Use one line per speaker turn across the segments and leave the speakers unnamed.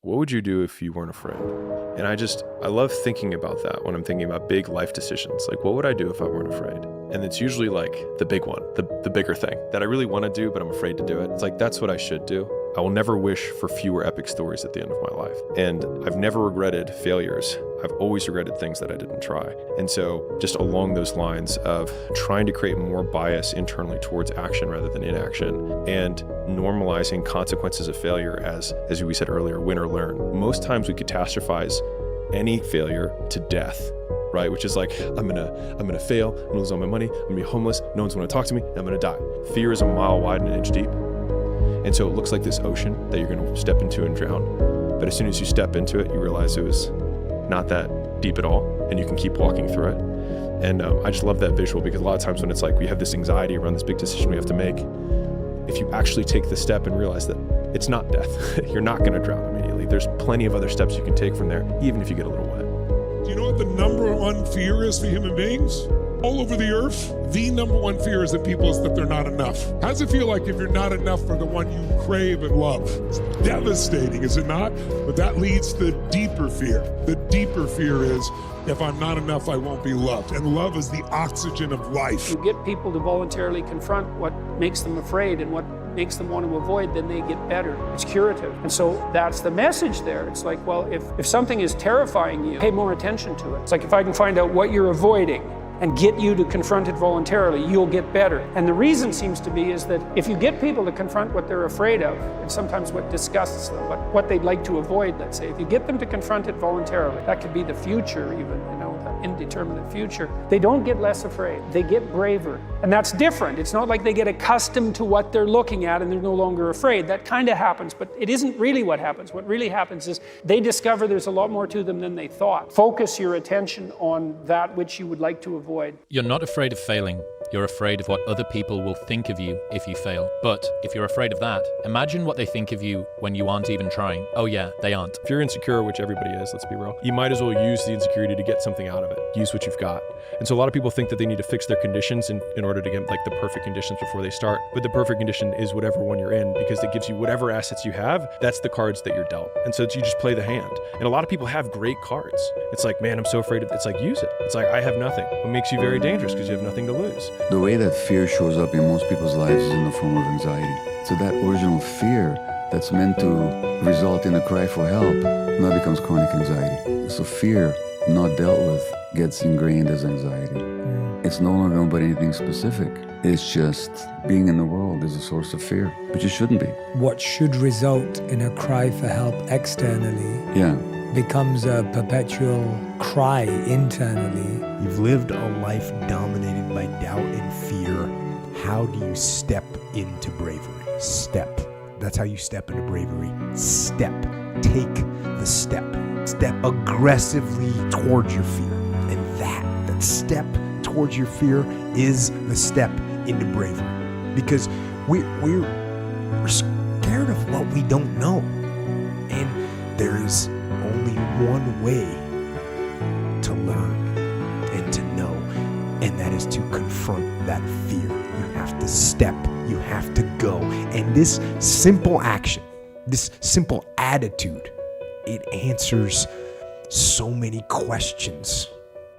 what would you do if you weren't afraid? And I love thinking about that when I'm thinking about big life decisions. Like, what would I do if I weren't afraid? And it's usually like the big one, the bigger thing that I really want to do, but I'm afraid to do it. It's like, that's what I should do. I will never wish for fewer epic stories at the end of my life. And I've never regretted failures. I've always regretted things that I didn't try. And so just along those lines of trying to create more bias internally towards action rather than inaction, and normalizing consequences of failure as we said earlier, win or learn. Most times we catastrophize any failure to death, right? Which is like, I'm gonna fail, I'm gonna lose all my money, I'm gonna be homeless, no one's gonna talk to me, and I'm gonna die. Fear is a mile wide and an inch deep. And so it looks like this ocean that you're gonna step into and drown. But as soon as you step into it, you realize it was not that deep at all, and you can keep walking through it. And I just love that visual, because a lot of times when it's like we have this anxiety around this big decision we have to make, if you actually take the step and realize that it's not death, you're not gonna drown immediately. There's plenty of other steps you can take from there, even if you get a little wet.
Do you know what the number one fear is for human beings? All over the earth, the number one fear is that they're not enough. How does it feel like if you're not enough for the one you crave and love? It's devastating, is it not? But that leads to the deeper fear. The deeper fear is, if I'm not enough, I won't be loved. And love is the oxygen of life.
You get people to voluntarily confront what makes them afraid and what makes them want to avoid, then they get better. It's curative. And so that's the message there. It's like, well, if something is terrifying you, pay more attention to it. It's like, if I can find out what you're avoiding and get you to confront it voluntarily, you'll get better. And the reason seems to be is that if you get people to confront what they're afraid of, and sometimes what disgusts them, what they'd like to avoid, let's say, if you get them to confront it voluntarily, that could be the future even, the indeterminate future, they don't get less afraid, they get braver. And that's different. It's not like they get accustomed to what they're looking at and they're no longer afraid. That kind of happens, but it isn't really what happens. What really happens is they discover there's a lot more to them than they thought. Focus your attention on that which you would like to avoid.
You're not afraid of failing. You're afraid of what other people will think of you if you fail. But if you're afraid of that, imagine what they think of you when you aren't even trying. Oh yeah, they aren't.
If you're insecure, which everybody is, let's be real, you might as well use the insecurity to get something out of it. Use what you've got. And so a lot of people think that they need to fix their conditions in order to get like the perfect conditions before they start. But the perfect condition is whatever one you're in, because it gives you whatever assets you have. That's the cards that you're dealt. And so you just play the hand. And a lot of people have great cards. It's like, man, I'm so afraid of, it's like, use it. It's like, I have nothing. It makes you very dangerous because you have nothing to lose.
The way that fear shows up in most people's lives is in the form of anxiety. So that original fear that's meant to result in a cry for help now becomes chronic anxiety. So fear, not dealt with, gets ingrained as anxiety. It's no longer about anything specific. It's just being in the world is a source of fear, which it shouldn't be.
What should result in a cry for help externally becomes a perpetual cry internally.
You've lived a life dominated by doubt and fear. How do you step into bravery? Step. That's how you step into bravery. Step. Take the step. Step aggressively towards your fear. And that step towards your fear is the step into bravery. Because we're scared of what we don't know. And there's only one way to learn and to know, and that is to confront that fear. You have to step, you have to go. And this simple action, this simple attitude, it answers so many questions.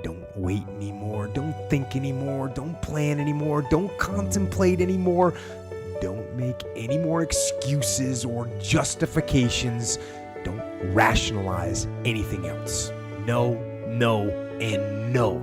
Don't wait anymore, don't think anymore, don't plan anymore, don't contemplate anymore, don't make any more excuses or justifications. Don't rationalize anything else. No, no, and no.